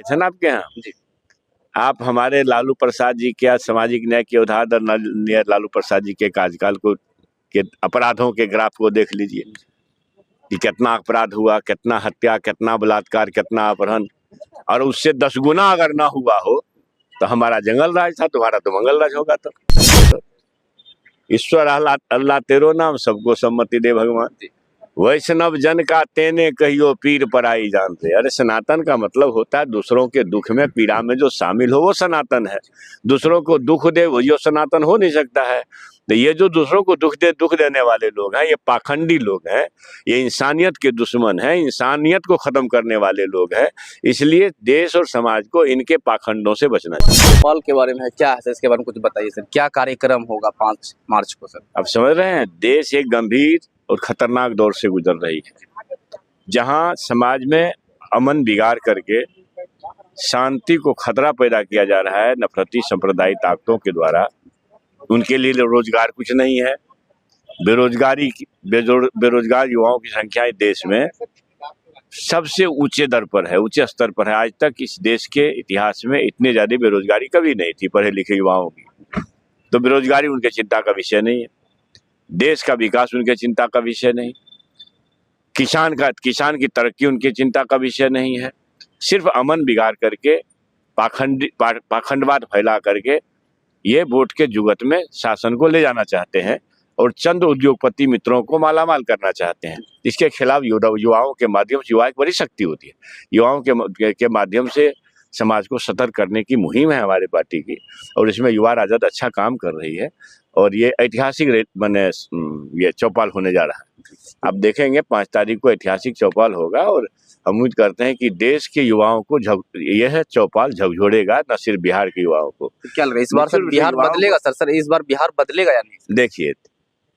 है ना आपके यहाँ जी। आप हमारे लालू प्रसाद जी के सामाजिक न्याय के उदाहरण लालू प्रसाद जी के कार्यकाल को के अपराधों के ग्राफ को देख लीजिए कि कितना अपराध हुआ, कितना हत्या, कितना बलात्कार, कितना अपहरण, और उससे 10 गुना अगर ना हुआ हो तो हमारा जंगल राज था, तुम्हारा तो मंगल राज होगा। तो ईश्वर अल्लाह तेरो नाम, सबको सम्मति दे भगवान। वैष्णव जन का तेने कहियो पीर पराई जानते। अरे सनातन का मतलब होता है दूसरों के दुख में, पीड़ा में जो शामिल हो वो सनातन है। दूसरों को दुख दे वो जो सनातन हो नहीं सकता है। तो ये जो दूसरों को दुख देने वाले लोग हैं, ये पाखंडी लोग हैं, ये इंसानियत के दुश्मन हैं, इंसानियत को खत्म करने वाले लोग हैं। इसलिए देश और समाज को इनके पाखंडों से बचना चाहिए। चौपाल के बारे में क्या है सर, इसके बारे में कुछ बताइए सर, क्या कार्यक्रम होगा 5 मार्च को सर? अब समझ रहे हैं, देश एक गंभीर और खतरनाक दौर से गुजर रही है, जहां समाज में अमन बिगाड़ करके शांति को खतरा पैदा किया जा रहा है नफरती सांप्रदायिक ताकतों के द्वारा। उनके लिए रोजगार कुछ नहीं है। बेरोजगार युवाओं की संख्या इस देश में सबसे ऊंचे दर पर है, ऊंचे स्तर पर है। आज तक इस देश के इतिहास में इतनी ज्यादा बेरोजगारी कभी नहीं थी पढ़े लिखे युवाओं की। तो बेरोजगारी उनके चिंता का विषय नहीं है, देश का विकास उनके चिंता का विषय नहीं, किसान की तरक्की उनकी चिंता का विषय नहीं है। सिर्फ अमन बिगाड़ करके, पाखंडवाद फैला करके ये वोट के जुगत में शासन को ले जाना चाहते हैं और चंद उद्योगपति मित्रों को मालामाल करना चाहते हैं। इसके खिलाफ युवाओं के माध्यम से, युवा एक बड़ी शक्ति होती है, युवाओं के माध्यम से समाज को सतर्क करने की मुहिम है हमारी पार्टी की, और इसमें युवा राजद अच्छा काम कर रही है। और ये ऐतिहासिक ये चौपाल होने जा रहा है। आप देखेंगे 5 तारीख को ऐतिहासिक चौपाल होगा, और हम उम्मीद करते हैं कि देश के युवाओं को यह चौपाल झकझोरेगा, न सिर्फ बिहार के युवाओं को। क्या लग रहा है इस बार सर बिहार बदलेगा सर? इस बार बिहार बदलेगा या नहीं? देखिए,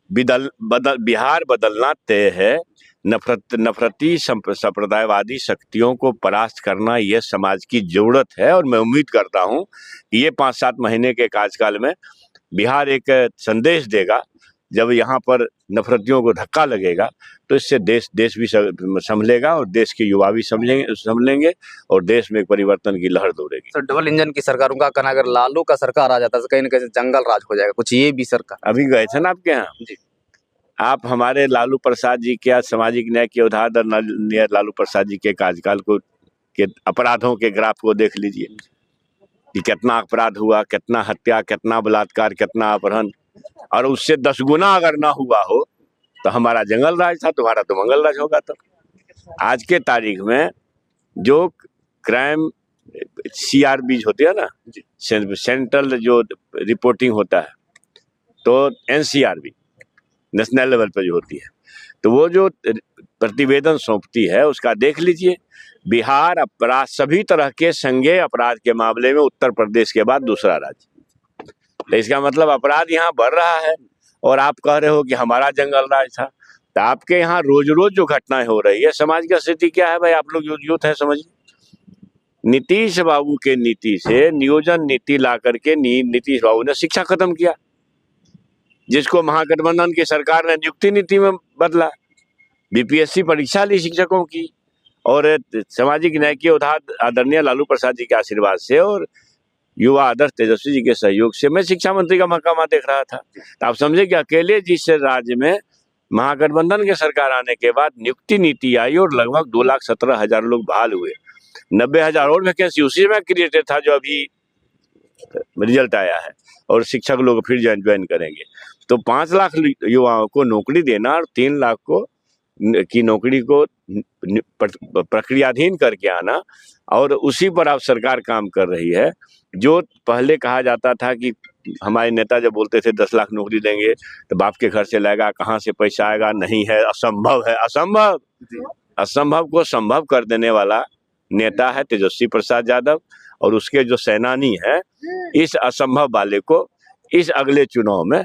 बिहार बदलना तय है। नफरती संप्रदायवादी शक्तियों को परास्त करना यह समाज की जरूरत है, और मैं उम्मीद करता हूं कि ये 5-7 महीने के कार्यकाल में बिहार एक संदेश देगा। जब यहाँ पर नफरतियों को धक्का लगेगा तो इससे देश भी संभलेगा, और देश के युवा भी संभलेंगे, और देश में एक परिवर्तन की लहर दौड़ेगी। सर डबल इंजन की सरकारों का कहना, अगर लालू का सरकार आ जाता है तो कहीं ना कहीं जंगल राज हो जाएगा, कुछ ये भी सरकार। अभी गए थे ना आपके यहाँ जी। आप हमारे लालू प्रसाद जी के सामाजिक न्याय के उदाहरण लालू प्रसाद जी के कार्यकाल को के अपराधों के ग्राफ को देख लीजिए कि कितना अपराध हुआ, कितना हत्या, कितना बलात्कार, कितना अपहरण, और उससे 10 गुना अगर ना हुआ हो तो हमारा जंगल राज था, तुम्हारा तो मंगल राज होगा। तो आज के तारीख में जो क्राइम CRB होती है ना, सेंट्रल जो रिपोर्टिंग होता है, तो NCRB नेशनल लेवल पर जो होती है, तो वो जो प्रतिवेदन सौंपती है उसका देख लीजिए। बिहार अपराध, सभी तरह के संज्ञेय अपराध के मामले में उत्तर प्रदेश के बाद दूसरा राज्य। तो इसका मतलब अपराध यहाँ बढ़ रहा है, और आप कह रहे हो कि हमारा जंगल राज था। तो आपके यहाँ रोज रोज जो घटनाएं हो रही है, समाज की स्थिति क्या है भाई? आप लोग यूथ है, समझिए। नीतीश बाबू के नीति से नियोजन नीति ला करके नीतीश बाबू ने शिक्षा खत्म किया, जिसको महागठबंधन की सरकार ने नियुक्ति नीति में बदला। BPSC परीक्षा ली शिक्षकों की, और सामाजिक न्याय के उदाहरण आदरणीय लालू प्रसाद जी के आशीर्वाद से और युवा आदर्श तेजस्वी जी के सहयोग से मैं शिक्षा मंत्री का मकाम देख रहा था। तो आप समझे कि अकेले जिस राज्य में महागठबंधन की सरकार आने के बाद नियुक्ति नीति आई और लगभग 2,17,000 लोग बहाल हुए, 90,000 और वैकेंसी उसी में क्रिएटेड था जो अभी रिजल्ट आया है, और शिक्षक लोग फिर ज्वाइन करेंगे। तो 5 लाख युवाओं को नौकरी देना और 3 लाख को की नौकरी को प्रक्रियाधीन करके आना, और उसी पर अब सरकार काम कर रही है। जो पहले कहा जाता था कि हमारे नेता जब बोलते थे 10 लाख नौकरी देंगे तो बाप के घर से लाएगा, कहाँ से पैसा आएगा, नहीं है, असंभव है। असंभव को संभव कर देने वाला नेता है तेजस्वी प्रसाद यादव, और उसके जो सेनानी है इस असंभव वाले को इस अगले चुनाव में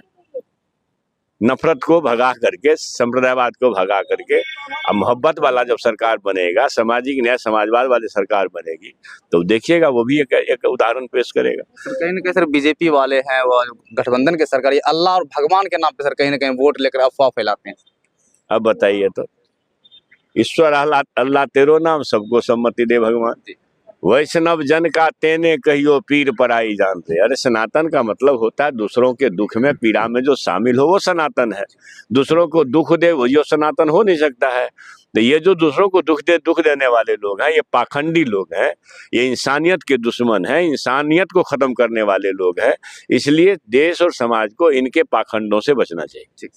नफरत को भगा करके, संप्रदायवाद को भगा करके, अब मोहब्बत वाला जब सरकार बनेगा, सामाजिक न्याय समाजवाद वाली सरकार बनेगी, तो देखिएगा वो भी एक उदाहरण पेश करेगा। सर कहीं ना कहीं सर बीजेपी वाले हैं, वो गठबंधन के सरकार, ये अल्लाह और भगवान के नाम पे सर कहीं ना कहीं वोट लेकर अफवाह फैलाते हैं। अब बताइए, तो ईश्वर अल्लाह तेरो नाम, सबको सम्मति दे भगवान। वैष्णव जन का तेने कहियो पीर पराई जानते। अरे सनातन का मतलब होता है दूसरों के दुख में पीड़ा में जो शामिल हो वो सनातन है। दूसरों को दुख दे वो जो सनातन हो नहीं सकता है। तो ये जो दूसरों को दुख देने वाले लोग हैं, ये पाखंडी लोग हैं, ये इंसानियत के दुश्मन हैं, इंसानियत को खत्म करने वाले लोग हैं। इसलिए देश और समाज को इनके पाखंडों से बचना चाहिए।